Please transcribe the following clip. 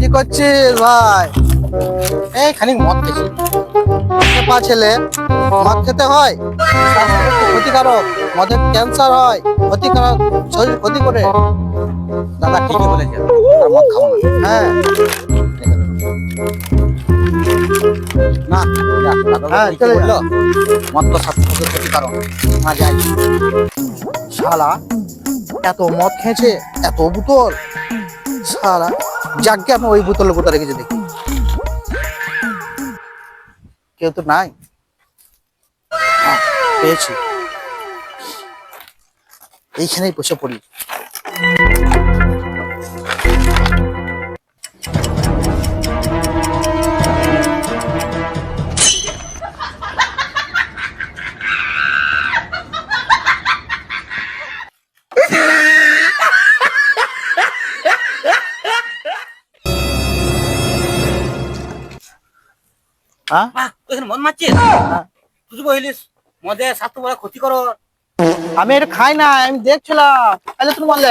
কি করছিস ভাই? এই খানিক মদ খেয়েছি। পা ছেলে, মদ খেতে হয়, স্বাস্থ্যের পক্ষে ক্ষতিকারক। মদের ক্যান্সার হয়, ক্ষতিকারক, শরীর ক্ষতি করে। দাদা ঠিকই বলেছেন, আর মদ খাবো না। হ্যাঁ না যাক, দাদা তো হ্যাঁ, ঠিকই চলে যা। বললো, মদ তো স্বাস্থ্যের ক্ষতিকারক। না যাই। শালা এত মদ খেয়েছে, এত বোতল। শালা যাকে আমি ওই বোতলের কোথা রেখেছে দেখি। কেউ তো নাই। পেয়েছি, এইখানেই বসে পড়ি। হ্যাঁ বাহ, তুই এখানে মদ মারছিস? তুই তো বলিস মদে স্বাস্থ্য বড় ক্ষতিকর। আমি এটা খাই না, আমি দেখছিলাম। আচ্ছা তুমি বললে